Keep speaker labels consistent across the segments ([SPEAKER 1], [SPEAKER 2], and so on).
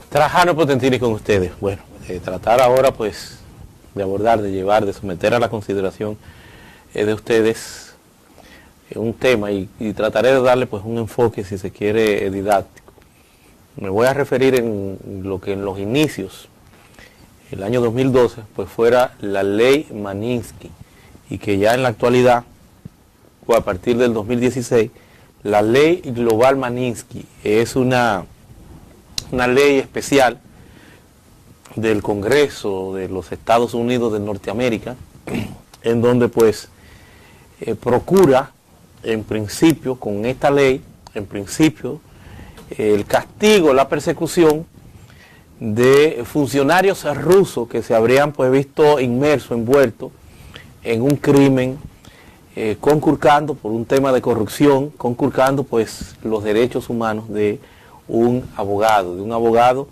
[SPEAKER 1] Trajano Potentini con ustedes. Bueno, tratar ahora pues de abordar, de llevar, de someter a la consideración de ustedes un tema y trataré de darle pues un enfoque, si se quiere, didáctico. Me voy a referir en lo que en los inicios, el año 2012, pues fuera la ley Magnitsky, y que ya en la actualidad, o a partir del 2016, la ley global Magnitsky es una ley especial del Congreso de los Estados Unidos de Norteamérica, en donde pues procura, en principio, con esta ley, en principio, el castigo, la persecución de funcionarios rusos que se habrían pues visto inmersos, envueltos en un crimen, conculcando por un tema de corrupción, conculcando pues los derechos humanos de un abogado,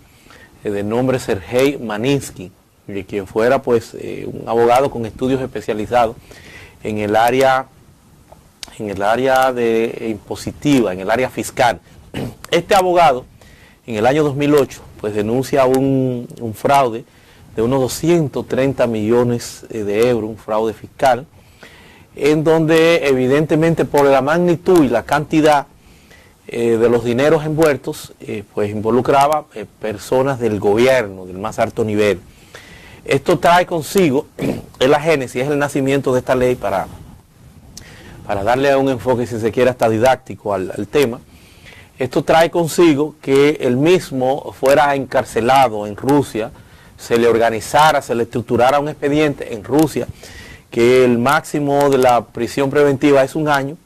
[SPEAKER 1] de nombre Sergei Magnitsky, de quien fuera pues un abogado con estudios especializados en el área de impositiva, en el área fiscal. Este abogado en el año 2008 pues denuncia un fraude de unos 230 millones de euros, un fraude fiscal, en donde evidentemente por la magnitud y la cantidad de los dineros envueltos, pues involucraba personas del gobierno, del más alto nivel. Esto trae consigo, es la génesis, es el nacimiento de esta ley para darle un enfoque, si se quiere, hasta didáctico al tema. Esto trae consigo que él mismo fuera encarcelado en Rusia, se le organizara, se le estructurara un expediente en Rusia, que el máximo de la prisión preventiva es 1 año.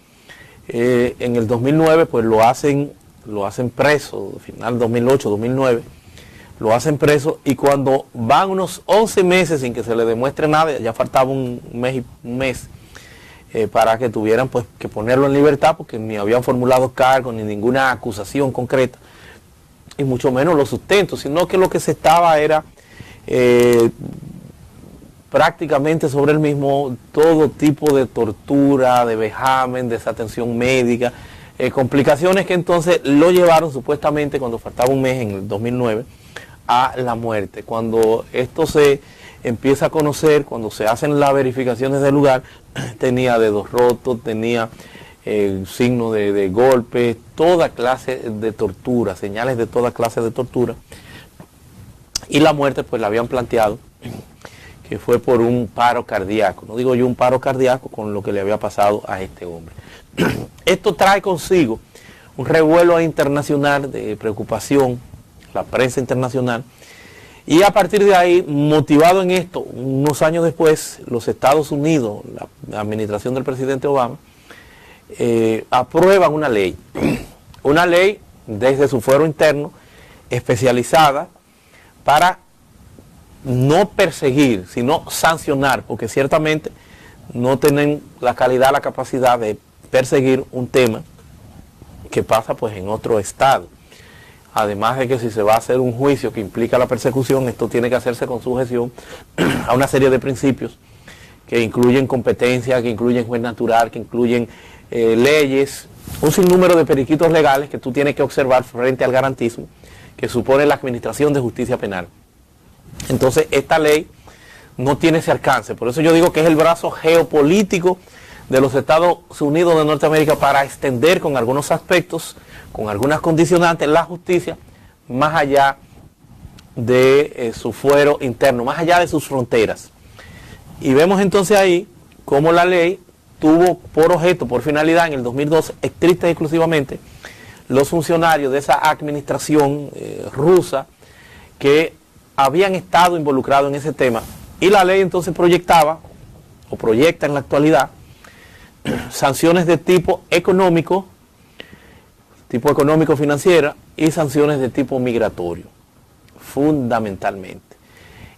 [SPEAKER 1] En el 2009 pues lo hacen preso, final 2008, 2009, lo hacen preso, y cuando van unos 11 meses sin que se le demuestre nada, ya faltaba un mes para que tuvieran pues que ponerlo en libertad, porque ni habían formulado cargos ni ninguna acusación concreta, y mucho menos los sustentos, sino que lo que se estaba era prácticamente sobre el mismo todo tipo de tortura, de vejamen, desatención médica, complicaciones que entonces lo llevaron supuestamente, cuando faltaba un mes en el 2009, a la muerte. Cuando esto se empieza a conocer, cuando se hacen las verificaciones del lugar, tenía dedos rotos, tenía signos de golpes, toda clase de tortura, señales de toda clase de tortura, y la muerte pues la habían planteado que fue por un paro cardíaco. No digo yo un paro cardíaco con lo que le había pasado a este hombre. Esto trae consigo un revuelo internacional de preocupación, la prensa internacional, y a partir de ahí, motivado en esto, unos años después, los Estados Unidos, la administración del presidente Obama, aprueban una ley desde su fuero interno, especializada para no perseguir, sino sancionar, porque ciertamente no tienen la calidad, la capacidad de perseguir un tema que pasa pues en otro estado. Además de que si se va a hacer un juicio que implica la persecución, esto tiene que hacerse con sujeción a una serie de principios que incluyen competencia, que incluyen juez natural, que incluyen leyes, un sinnúmero de periquitos legales que tú tienes que observar frente al garantismo que supone la administración de justicia penal. Entonces esta ley no tiene ese alcance, por eso yo digo que es el brazo geopolítico de los Estados Unidos de Norteamérica para extender con algunos aspectos, con algunas condicionantes, la justicia más allá de su fuero interno, más allá de sus fronteras. Y vemos entonces ahí cómo la ley tuvo por objeto, por finalidad en el 2012, estricta y exclusivamente, los funcionarios de esa administración rusa que habían estado involucrados en ese tema, y la ley entonces proyectaba, o proyecta en la actualidad, sanciones de tipo económico financiera, y sanciones de tipo migratorio, fundamentalmente.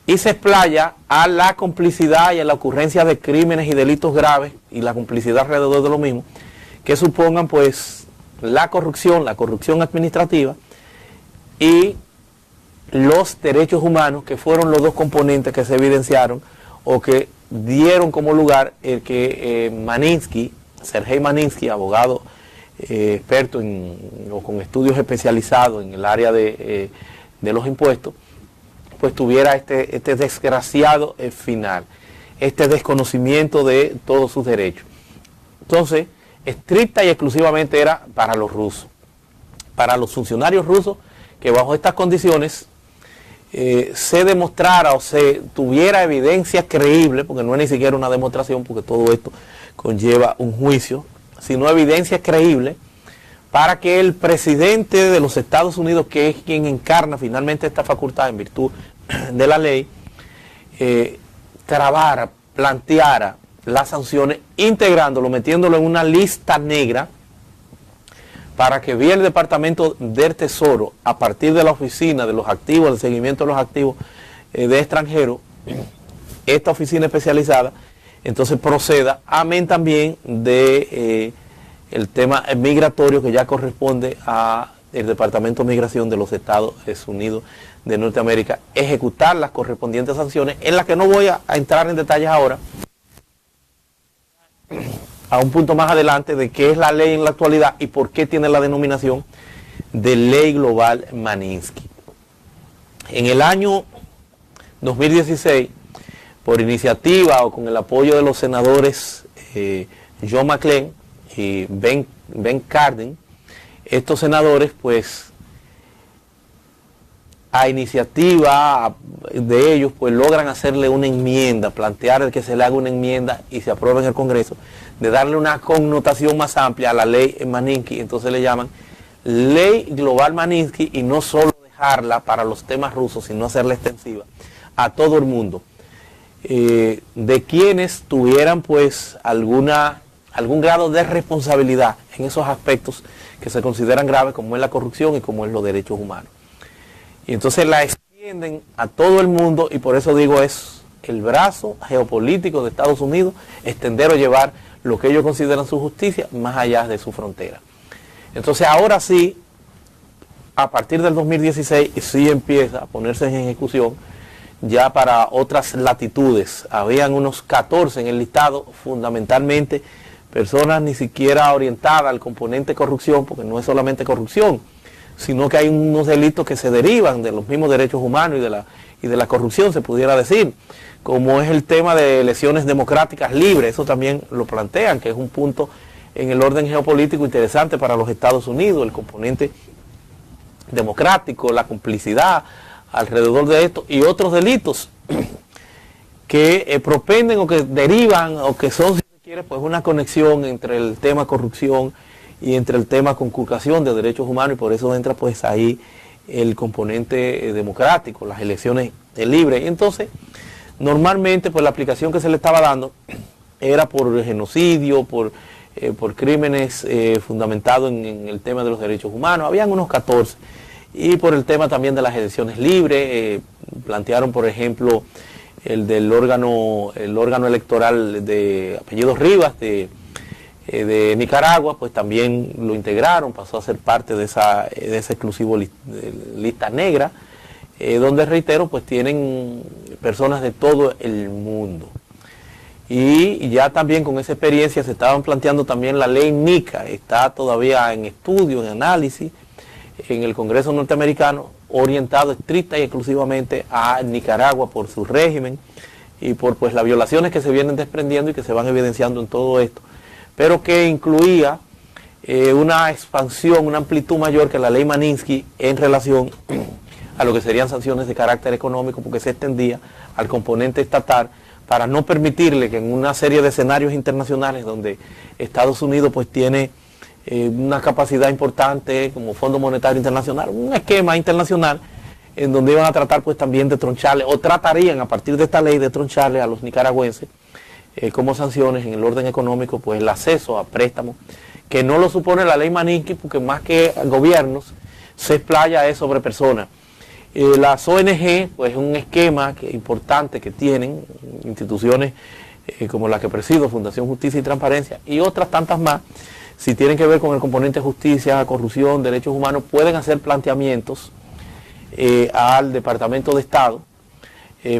[SPEAKER 1] Y se explaya a la complicidad y a la ocurrencia de crímenes y delitos graves, y la complicidad alrededor de lo mismo, que supongan pues la corrupción administrativa y los derechos humanos, que fueron los dos componentes que se evidenciaron o que dieron como lugar el que Sergei Magnitsky, abogado, experto o con estudios especializados en el área de de los impuestos, pues tuviera este desgraciado final, este desconocimiento de todos sus derechos. Entonces, estricta y exclusivamente era para los rusos, para los funcionarios rusos, que bajo estas condiciones se demostrara o se tuviera evidencia creíble, porque no es ni siquiera una demostración, porque todo esto conlleva un juicio, sino evidencia creíble, para que el presidente de los Estados Unidos, que es quien encarna finalmente esta facultad en virtud de la ley, trabara, planteara las sanciones, integrándolo, metiéndolo en una lista negra, para que vía el Departamento del Tesoro, a partir de la oficina de los activos, del seguimiento de los activos de extranjeros, esta oficina especializada, entonces proceda, amén también de el tema migratorio, que ya corresponde al Departamento de Migración de los Estados Unidos de Norteamérica, ejecutar las correspondientes sanciones, en las que no voy a entrar en detalles ahora, a un punto más adelante de qué es la ley en la actualidad y por qué tiene la denominación de Ley Global Magnitsky. En el año 2016, por iniciativa o con el apoyo de los senadores John McCain y Ben Cardin, estos senadores, pues, a iniciativa de ellos, pues logran hacerle una enmienda, plantear que se le haga una enmienda y se apruebe en el Congreso, de darle una connotación más amplia a la ley Magnitsky. Entonces le llaman Ley Global Magnitsky, y no solo dejarla para los temas rusos, sino hacerla extensiva a todo el mundo, de quienes tuvieran pues algún grado de responsabilidad en esos aspectos que se consideran graves, como es la corrupción y como es los derechos humanos. Y entonces la extienden a todo el mundo, y por eso digo, es el brazo geopolítico de Estados Unidos, extender o llevar lo que ellos consideran su justicia más allá de su frontera. Entonces ahora sí, a partir del 2016, sí empieza a ponerse en ejecución ya para otras latitudes. Habían unos 14 en el listado, fundamentalmente personas ni siquiera orientadas al componente corrupción, porque no es solamente corrupción, sino que hay unos delitos que se derivan de los mismos derechos humanos y de la corrupción, se pudiera decir, como es el tema de elecciones democráticas libres. Eso también lo plantean, que es un punto en el orden geopolítico interesante para los Estados Unidos, el componente democrático, la complicidad alrededor de esto, y otros delitos que propenden o que derivan o que son, si se quiere, pues una conexión entre el tema corrupción y entre el tema conculcación de derechos humanos, y por eso entra pues ahí el componente democrático, las elecciones libres. Y entonces, normalmente pues la aplicación que se le estaba dando era por genocidio, por crímenes fundamentados en el tema de los derechos humanos. Habían unos 14. Y por el tema también de las elecciones libres, plantearon por ejemplo el del órgano electoral de apellidos Rivas de Nicaragua, pues también lo integraron, pasó a ser parte de ese exclusivo lista negra, donde, reitero, pues tienen personas de todo el mundo. Y ya también con esa experiencia se estaban planteando también la ley NICA, está todavía en estudio, en análisis, en el Congreso norteamericano, orientado estricta y exclusivamente a Nicaragua por su régimen y por pues las violaciones que se vienen desprendiendo y que se van evidenciando en todo esto, pero que incluía una expansión, una amplitud mayor que la ley Magnitsky en relación a lo que serían sanciones de carácter económico, porque se extendía al componente estatal para no permitirle que en una serie de escenarios internacionales donde Estados Unidos pues tiene una capacidad importante como Fondo Monetario Internacional, un esquema internacional en donde iban a tratar pues también de troncharle, o tratarían a partir de esta ley de troncharle a los nicaragüenses como sanciones en el orden económico pues el acceso a préstamos, que no lo supone la ley Magnitsky, porque más que gobiernos se explaya sobre personas. Las ONG pues es un esquema importante que tienen instituciones como la que presido, Fundación Justicia y Transparencia, y otras tantas más. Si tienen que ver con el componente justicia, corrupción, derechos humanos, pueden hacer planteamientos al Departamento de Estado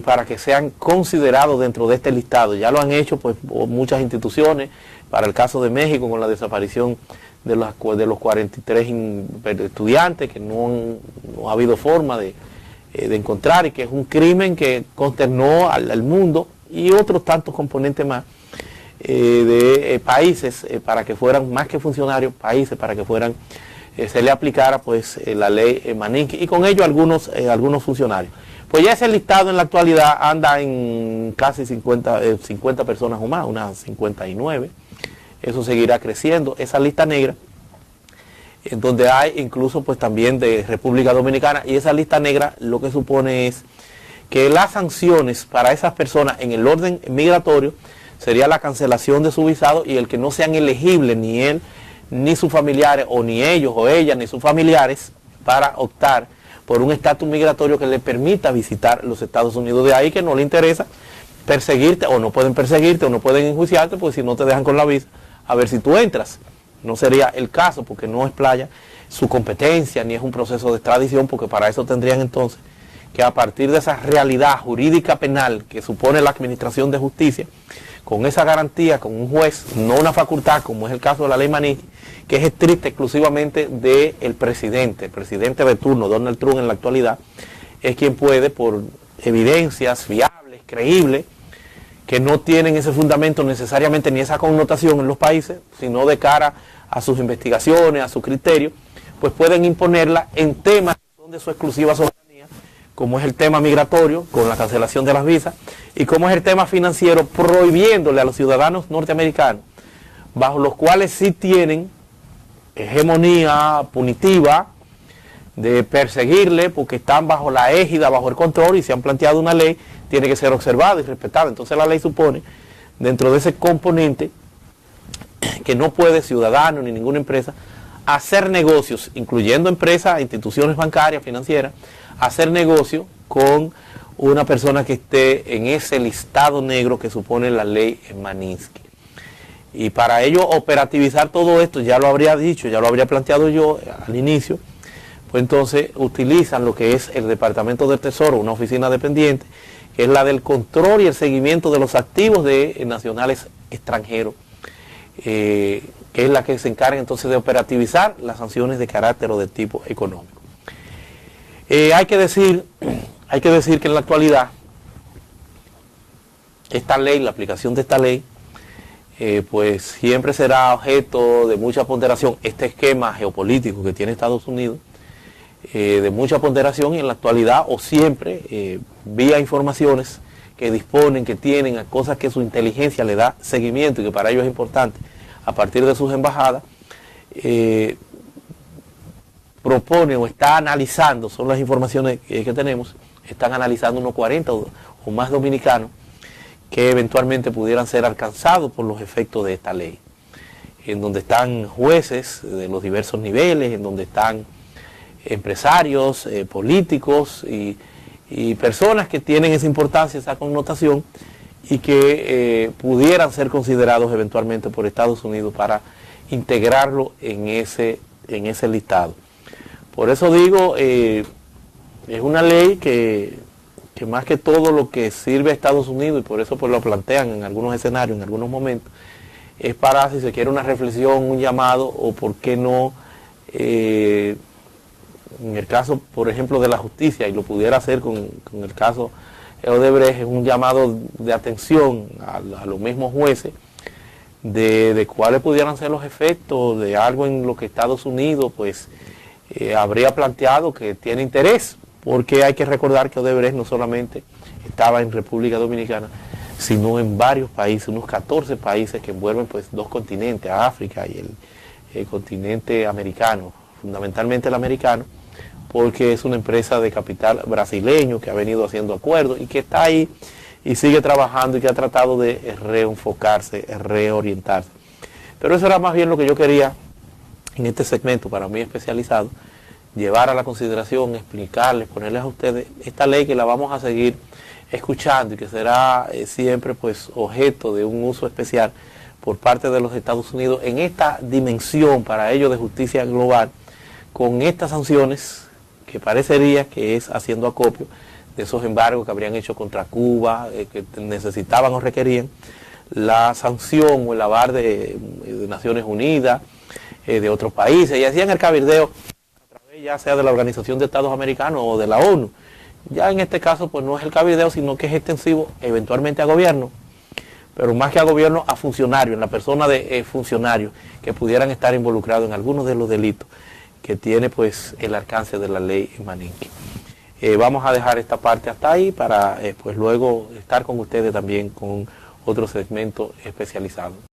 [SPEAKER 1] para que sean considerados dentro de este listado. Ya lo han hecho pues muchas instituciones, para el caso de México con la desaparición de los 43 estudiantes, que no ha habido forma de de encontrar, y que es un crimen que consternó al mundo y otros tantos componentes más de países para que fueran, más que funcionarios, países para que fueran, se le aplicara pues la ley Magnitsky, y con ello algunos funcionarios. Pues ya ese listado en la actualidad anda en casi 50 personas o más, unas 59. Eso seguirá creciendo. Esa lista negra, en donde hay incluso pues también de República Dominicana, y esa lista negra lo que supone es que las sanciones para esas personas en el orden migratorio sería la cancelación de su visado, y el que no sean elegibles ni él, ni sus familiares, o ni ellos o ella, ni sus familiares, para optar por un estatus migratorio que le permita visitar los Estados Unidos. De ahí que no le interesa perseguirte, o no pueden perseguirte, o no pueden enjuiciarte, pues si no te dejan con la visa, a ver si tú entras. No sería el caso, porque no es playa su competencia, ni es un proceso de extradición, porque para eso tendrían entonces que, a partir de esa realidad jurídica penal que supone la administración de justicia, con esa garantía, con un juez, no una facultad, como es el caso de la ley Magnitsky, que es estricta exclusivamente del presidente. El presidente de turno, Donald Trump en la actualidad, es quien puede, por evidencias fiables, creíbles, que no tienen ese fundamento necesariamente ni esa connotación en los países, sino de cara a sus investigaciones, a su criterio, pues pueden imponerla en temas que son de su exclusiva soberanía, como es el tema migratorio, con la cancelación de las visas, y como es el tema financiero, prohibiéndole a los ciudadanos norteamericanos, bajo los cuales sí tienen hegemonía punitiva, de perseguirle porque están bajo la égida, bajo el control, y se han planteado una ley, tiene que ser observada y respetada. Entonces la ley supone, dentro de ese componente, que no puede ciudadano ni ninguna empresa hacer negocios, incluyendo empresas, instituciones bancarias, financieras, hacer negocio con una persona que esté en ese listado negro que supone la ley Magnitsky. Y para ello operativizar todo esto, ya lo habría dicho, ya lo habría planteado yo al inicio, pues entonces utilizan lo que es el Departamento del Tesoro, una oficina dependiente, que es la del control y el seguimiento de los activos de nacionales extranjeros, que es la que se encarga entonces de operativizar las sanciones de carácter o de tipo económico. Hay que decir que en la actualidad esta ley, la aplicación de esta ley, pues siempre será objeto de mucha ponderación. Este esquema geopolítico que tiene Estados Unidos, de mucha ponderación, y en la actualidad o siempre vía informaciones que disponen, que tienen a cosas que su inteligencia le da seguimiento y que para ellos es importante a partir de sus embajadas, propone o está analizando, son las informaciones que tenemos, están analizando unos 40 o más dominicanos que eventualmente pudieran ser alcanzados por los efectos de esta ley, en donde están jueces de los diversos niveles, en donde están empresarios, políticos y personas que tienen esa importancia, esa connotación, y que pudieran ser considerados eventualmente por Estados Unidos para integrarlo en ese listado. Por eso digo, es una ley que más que todo lo que sirve a Estados Unidos, y por eso pues lo plantean en algunos escenarios, en algunos momentos, es para, si se quiere, una reflexión, un llamado, o por qué no, en el caso, por ejemplo, de la justicia, y lo pudiera hacer con el caso Odebrecht, es un llamado de atención a los mismos jueces de cuáles pudieran ser los efectos de algo en lo que Estados Unidos pues habría planteado que tiene interés, porque hay que recordar que Odebrecht no solamente estaba en República Dominicana, sino en varios países, unos 14 países que envuelven pues dos continentes, África y el continente americano, fundamentalmente el americano, porque es una empresa de capital brasileño que ha venido haciendo acuerdos y que está ahí y sigue trabajando y que ha tratado de reenfocarse, reorientarse. Pero eso era más bien lo que yo quería en este segmento, para mí especializado, llevar a la consideración, explicarles, ponerles a ustedes esta ley que la vamos a seguir escuchando y que será siempre pues objeto de un uso especial por parte de los Estados Unidos en esta dimensión para ellos de justicia global, con estas sanciones que parecería que es haciendo acopio de esos embargos que habrían hecho contra Cuba, que necesitaban o requerían la sanción o el aval de Naciones Unidas, de otros países, y hacían el cabildeo a través ya sea de la Organización de Estados Americanos o de la ONU, Ya en este caso pues no es el cabildeo, sino que es extensivo eventualmente a gobierno, pero más que a gobierno, a funcionarios, en la persona de funcionarios que pudieran estar involucrados en algunos de los delitos que tiene pues el alcance de la ley Maninqui. Vamos a dejar esta parte hasta ahí para pues luego estar con ustedes también con otro segmento especializado.